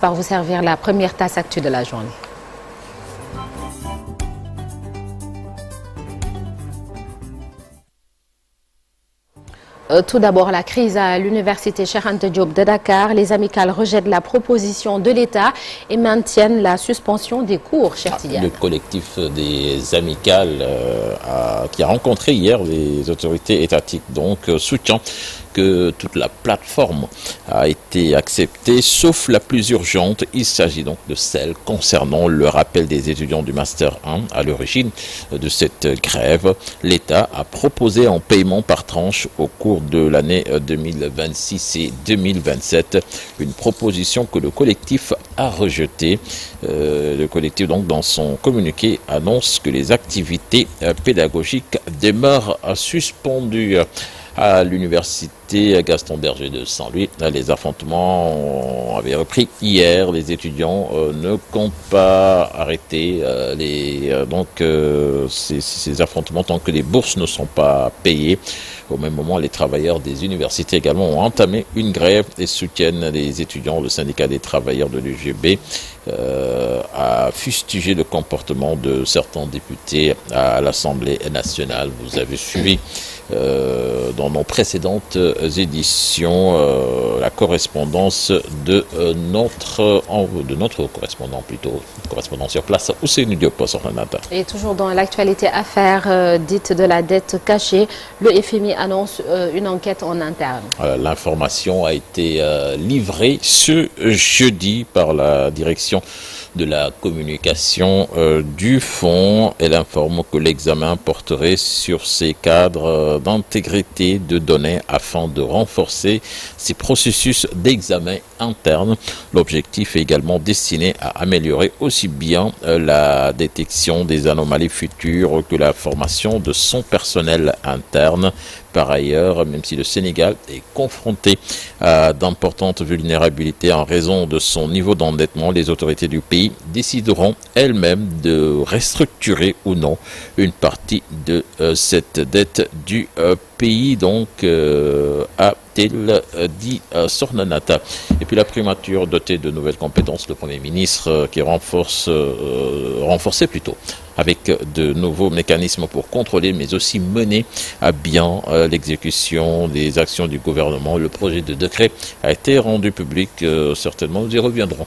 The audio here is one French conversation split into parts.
Par vous servir la première tasse actu de la journée. Tout d'abord, la crise à l'université Cheikh Anta Diop de Dakar. Les amicales rejettent la proposition de l'État et maintiennent la suspension des cours. Le collectif des amicales qui a rencontré hier les autorités étatiques soutient que toute la plateforme a été acceptée, sauf la plus urgente. Il s'agit donc de celle concernant le rappel des étudiants du Master 1 à l'origine de cette grève. L'État a proposé en paiement par tranche au cours de l'année 2026 et 2027, une proposition que le collectif a rejetée. Le collectif, donc, dans son communiqué, annonce que les activités pédagogiques demeurent suspendues. À l'université Gaston Berger de Saint-Louis, les affrontements avaient repris hier. Les étudiants ne comptent pas arrêter ces affrontements tant que les bourses ne sont pas payées. Au même moment, les travailleurs des universités également ont entamé une grève et soutiennent les étudiants. Le syndicat des travailleurs de l'UGB a fustigé le comportement de certains députés à l'Assemblée nationale. Vous avez suivi dans nos précédentes éditions la correspondance de notre correspondant sur place, Ousseynou Diop sur Nata. Et toujours dans l'actualité affaire dite de la dette cachée, le FMI annonce une enquête en interne. L'information a été livrée ce jeudi par la direction de la communication du fonds. Elle informe que l'examen porterait sur ces cadres d'intégrité de données afin de renforcer ces processus d'examen interne. L'objectif est également destiné à améliorer aussi bien la détection des anomalies futures que la formation de son personnel interne. Par ailleurs, même si le Sénégal est confronté à d'importantes vulnérabilités en raison de son niveau d'endettement, les autorités du pays décideront elles-mêmes de restructurer ou non une partie de cette dette du pays, a-t-il dit Sornanata. Et puis la primature dotée de nouvelles compétences, le Premier ministre qui renforçait plutôt avec de nouveaux mécanismes pour contrôler, mais aussi mener à bien l'exécution des actions du gouvernement. Le projet de décret a été rendu public, certainement nous y reviendrons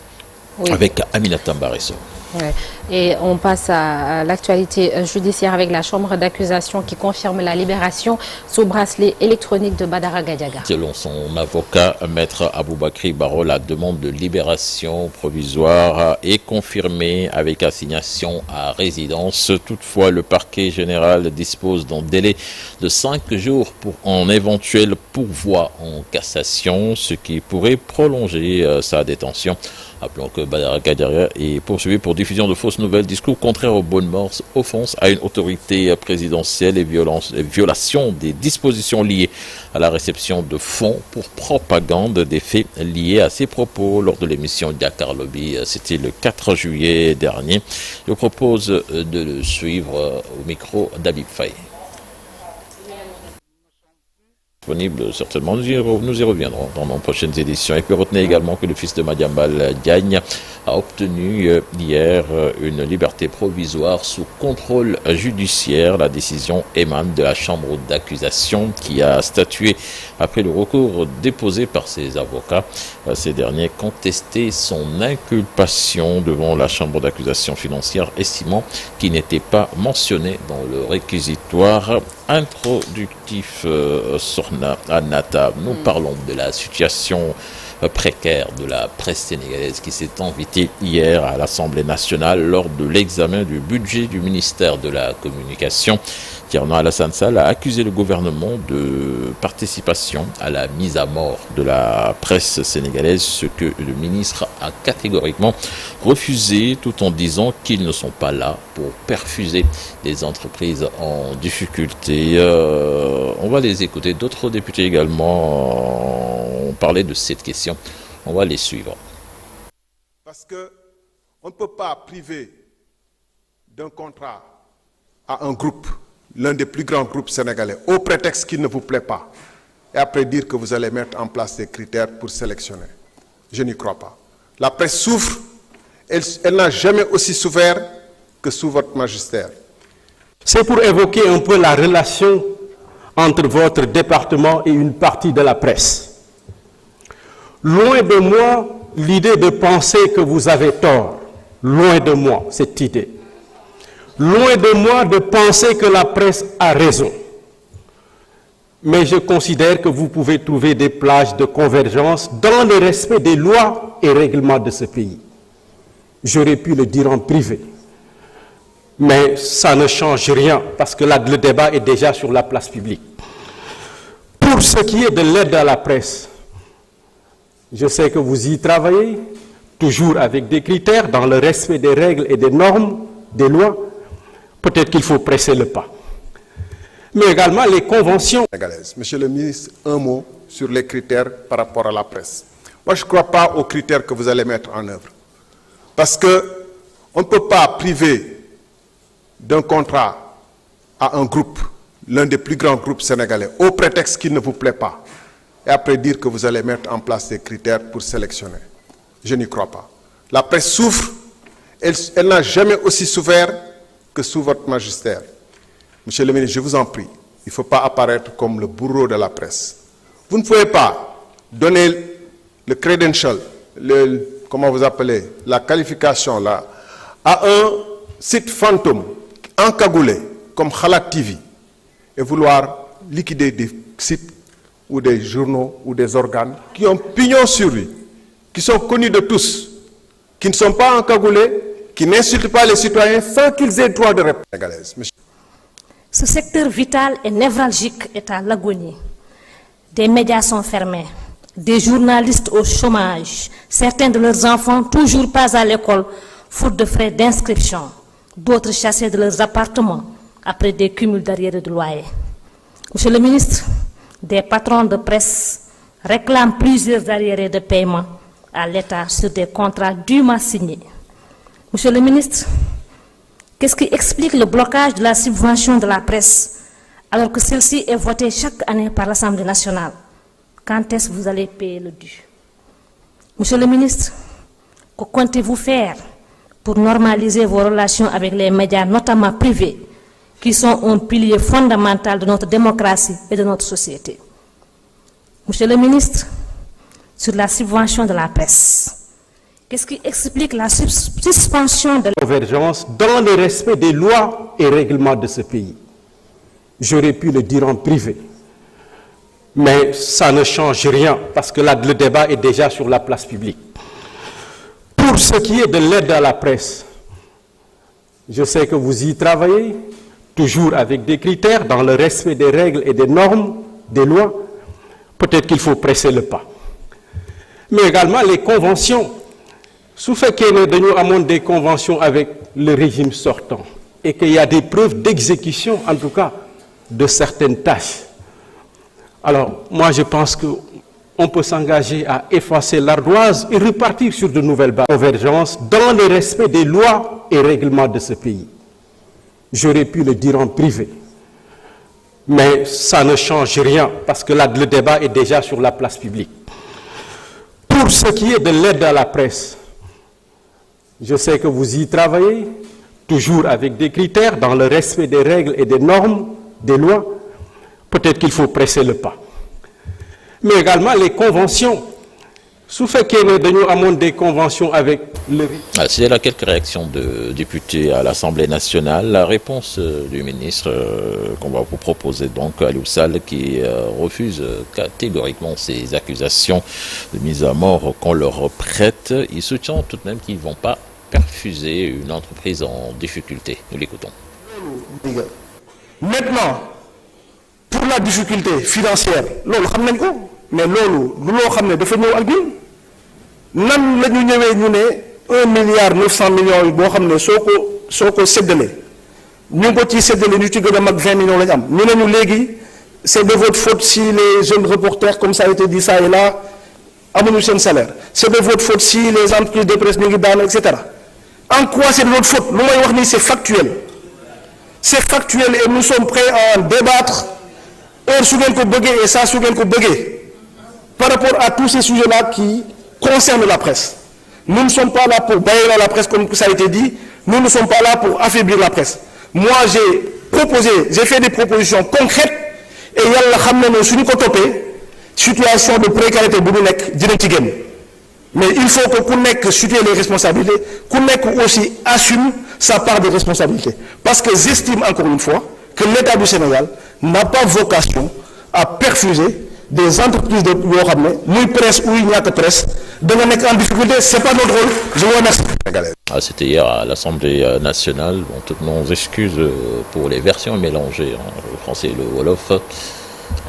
avec Aminata Mbaresso. Ouais. Et on passe à l'actualité judiciaire avec la chambre d'accusation qui confirme la libération sous bracelet électronique de Badara Gadiaga. Selon son avocat, maître Aboubakri Baro, la demande de libération provisoire est confirmée avec assignation à résidence. Toutefois, le parquet général dispose d'un délai de 5 jours pour un éventuel pourvoi en cassation, ce qui pourrait prolonger sa détention. Rappelons que Badara Gadiaga est poursuivi pour diffusion de fausses nouvelles, discours contraires aux bonnes mœurs, offense à une autorité présidentielle et violation des dispositions liées à la réception de fonds pour propagande des faits liés à ses propos lors de l'émission Dakar Lobby. C'était le 4 juillet dernier. Je vous propose de le suivre au micro d'Habib Faye. Disponible certainement, nous y reviendrons dans nos prochaines éditions. Et puis retenez également que le fils de Madiambal Diagne a obtenu hier une liberté provisoire sous contrôle judiciaire. La décision émane de la chambre d'accusation qui a statué après le recours déposé par ses avocats. Ces derniers contestaient son inculpation devant la chambre d'accusation financière, estimant qu'il n'était pas mentionné dans le réquisitoire introductif Sornanata. Nous parlons de la situation précaire de la presse sénégalaise qui s'est invitée hier à l'Assemblée nationale lors de l'examen du budget du ministère de la Communication. Thierno Alassane Sall a accusé le gouvernement de participation à la mise à mort de la presse sénégalaise, ce que le ministre a catégoriquement refusé, tout en disant qu'ils ne sont pas là pour perfuser des entreprises en difficulté. On va les écouter. D'autres députés également ont parlé de cette question. On va les suivre. Parce qu'on ne peut pas priver d'un contrat à un groupe, l'un des plus grands groupes sénégalais, au prétexte qu'il ne vous plaît pas, et après dire que vous allez mettre en place des critères pour sélectionner. Je n'y crois pas. La presse souffre, elle n'a jamais aussi souffert que sous votre magistère. C'est pour évoquer un peu la relation entre votre département et une partie de la presse. Loin de moi l'idée de penser que vous avez tort. Loin de moi cette idée. Loin de moi de penser que la presse a raison. Mais je considère que vous pouvez trouver des plages de convergence dans le respect des lois et règlements de ce pays. J'aurais pu le dire en privé. Mais ça ne change rien parce que là, le débat est déjà sur la place publique. Pour ce qui est de l'aide à la presse, je sais que vous y travaillez, toujours avec des critères, dans le respect des règles et des normes, des lois. Peut-être qu'il faut presser le pas. Mais également les conventions. Monsieur le ministre, un mot sur les critères par rapport à la presse. Moi, je ne crois pas aux critères que vous allez mettre en œuvre. Parce qu'on ne peut pas priver d'un contrat à un groupe, l'un des plus grands groupes sénégalais, au prétexte qu'il ne vous plaît pas, et après dire que vous allez mettre en place des critères pour sélectionner. Je n'y crois pas. La presse souffre, elle n'a jamais aussi souffert que sous votre magistère. Monsieur le ministre, je vous en prie, il ne faut pas apparaître comme le bourreau de la presse. Vous ne pouvez pas donner le credential, comment vous appelez, la qualification là, à un site fantôme encagoulé comme Khalat TV et vouloir liquider des sites ou des journaux ou des organes qui ont pignon sur lui, qui sont connus de tous, qui ne sont pas encagoulés, qui n'insultent pas les citoyens sans qu'ils aient droit de réponse. Ce secteur vital et névralgique est à l'agonie. Des médias sont fermés, des journalistes au chômage, certains de leurs enfants toujours pas à l'école, faute de frais d'inscription, d'autres chassés de leurs appartements après des cumuls d'arriérés de loyer. Monsieur le ministre, des patrons de presse réclament plusieurs arriérés de paiement à l'État sur des contrats dûment signés. Monsieur le ministre, qu'est-ce qui explique le blocage de la subvention de la presse alors que celle-ci est votée chaque année par l'Assemblée nationale? Quand est-ce que vous allez payer le dû? Monsieur le ministre, que comptez-vous faire pour normaliser vos relations avec les médias, notamment privés, qui sont un pilier fondamental de notre démocratie et de notre société? Monsieur le ministre, sur la subvention de la presse, qu'est-ce qui explique la suspension de la convergence dans le respect des lois et règlements de ce pays? J'aurais pu le dire en privé. Mais ça ne change rien parce que là, le débat est déjà sur la place publique. Pour ce qui est de l'aide à la presse, je sais que vous y travaillez, toujours avec des critères, dans le respect des règles et des normes, des lois. Peut-être qu'il faut presser le pas. Mais également les conventions. Sous fait qu'il y a des conventions avec le régime sortant et qu'il y a des preuves d'exécution, en tout cas, de certaines tâches. Alors, moi, je pense qu'on peut s'engager à effacer l'ardoise et repartir sur de nouvelles bases. Convergence dans le respect des lois et règlements de ce pays. J'aurais pu le dire en privé. Mais ça ne change rien parce que là, le débat est déjà sur la place publique. Pour ce qui est de l'aide à la presse, je sais que vous y travaillez, toujours avec des critères, dans le respect des règles et des normes, des lois. Peut-être qu'il faut presser le pas. Mais également les conventions. Sous fait qu'il y a des conventions avec le... C'est là quelques réactions de députés à l'Assemblée nationale. La réponse du ministre qu'on va vous proposer, donc Aliou Sall, qui refuse catégoriquement ces accusations de mise à mort qu'on leur prête. Il soutient tout de même qu'ils ne vont pas perfuser une entreprise en difficulté. Nous l'écoutons. Maintenant, pour la difficulté financière, mais lolo, nan la ñu ñëwee ñu ne 1 milliard 900 millions yi boo xam ne soo ko séddale ñu ngi ko ciy séddale ñu ci gën a mag 20 millions la ñu am ñu ne ñu léegi c'est de votre faute si les jeunes reporters comme ça a été dit ça et là amuñu seen salaire c'est de votre faute si les entreprises de presse ñu ngi daan etc. En quoi c'est de notre faute? Lu may wax nii c'est factuel et nous sommes prêts à en débattre heure su ngeen ko bëggee et ça su ngeen ko bëggee par rapport à tous ces sujets-là qui concerne la presse. Nous ne sommes pas là pour bailler dans la presse comme ça a été dit. Nous ne sommes pas là pour affaiblir la presse. Moi, j'ai fait des propositions concrètes et yalla xamna ne suñu ko topé situation de précarité bu ñu nek dina ci génn. Mais il faut que ku nek situer les responsabilités, ku nek aussi assume sa part de responsabilité. Parce que j'estime encore une fois que l'État du Sénégal n'a pas vocation à perfuser des entreprises de muy presse ou il n'y a que presse, de en difficulté, c'est pas notre rôle. Je vous remercie. C'était hier à l'Assemblée nationale. Bon, toutes nos excuses pour les versions mélangées, hein, le français et le wolof.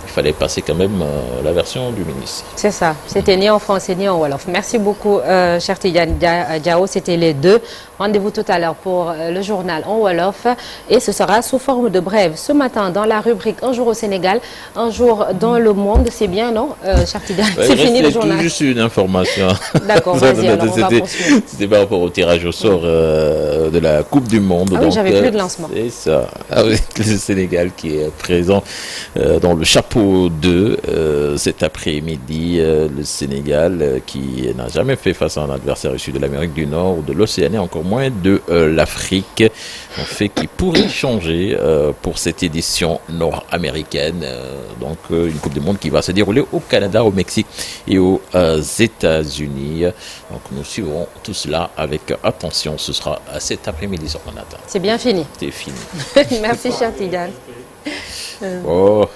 Il fallait passer quand même la version du ministre. C'est ça, c'était ni en français ni en wolof. Merci beaucoup, cher Tidiane Diao, c'était les deux. Rendez-vous tout à l'heure pour le journal en wolof et ce sera sous forme de brève. Ce matin, dans la rubrique Un jour au Sénégal, un jour dans le monde, c'est bien, non, cher Tidiane? C'est fini le journal. Juste une information. D'accord, vas-y, alors on va poursuivre. C'était par rapport au tirage au sort de la Coupe du Monde. Ah oui, j'avais plus de lancement. C'est ça, avec le Sénégal qui est présent dans le chapeau 2 cet après-midi. Le Sénégal qui n'a jamais fait face à un adversaire issu de l'Amérique du Nord ou de l'Océanie, encore moins de l'Afrique. Un fait qui pourrait changer pour cette édition nord-américaine. Donc une Coupe du Monde qui va se dérouler au Canada, au Mexique et aux États-Unis. Donc nous suivrons tout cela avec attention. Ce sera cet après-midi sur Manhattan. C'est bien fini. C'est fini. Merci, cher Tidiane. Oh.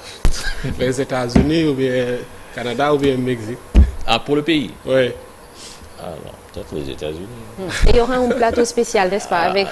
Les États-Unis ou bien Canada ou bien Mexique. Ah, pour le pays? Oui. Alors, peut-être les États-Unis. Et il y aura un plateau spécial, n'est-ce pas, avec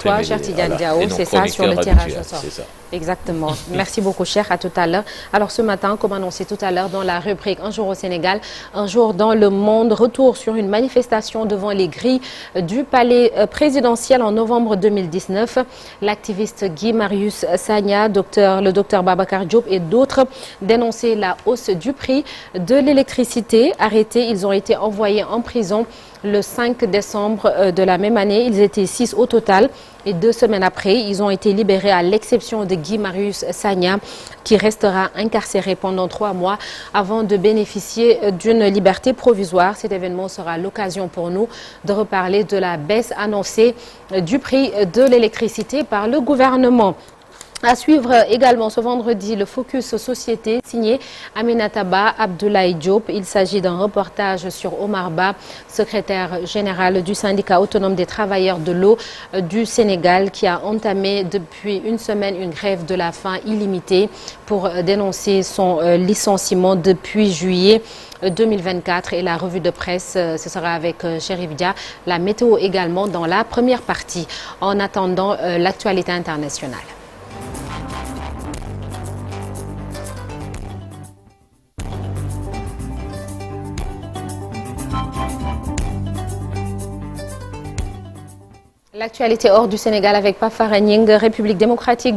toi, cher Tidiane Diao, c'est ça, sur le tirage au sort. Exactement. Merci beaucoup, cher. À tout à l'heure. Alors, ce matin, comme annoncé tout à l'heure dans la rubrique Un jour au Sénégal, un jour dans le monde, retour sur une manifestation devant les grilles du palais présidentiel en novembre 2019. L'activiste Guy Marius Sagna, le docteur Babacar Diop et d'autres dénonçaient la hausse du prix de l'électricité. Arrêtés, ils ont été envoyés en prison le 5 décembre de la même année. Ils étaient 6 au total. Et 2 semaines après, ils ont été libérés à l'exception de Guy Marius Sagna, qui restera incarcéré pendant 3 mois avant de bénéficier d'une liberté provisoire. Cet événement sera l'occasion pour nous de reparler de la baisse annoncée du prix de l'électricité par le gouvernement. À suivre également ce vendredi le Focus Société signé Aminata Ba Abdoulaye Diop. Il s'agit d'un reportage sur Omar Ba, secrétaire général du syndicat autonome des travailleurs de l'eau du Sénégal, qui a entamé depuis une semaine une grève de la faim illimitée pour dénoncer son licenciement depuis juillet 2024. Et la revue de presse, ce sera avec Chérif Dia. La météo également dans la première partie. En attendant l'actualité internationale. L'actualité hors du Sénégal avec Pafa Nying, République démocratique du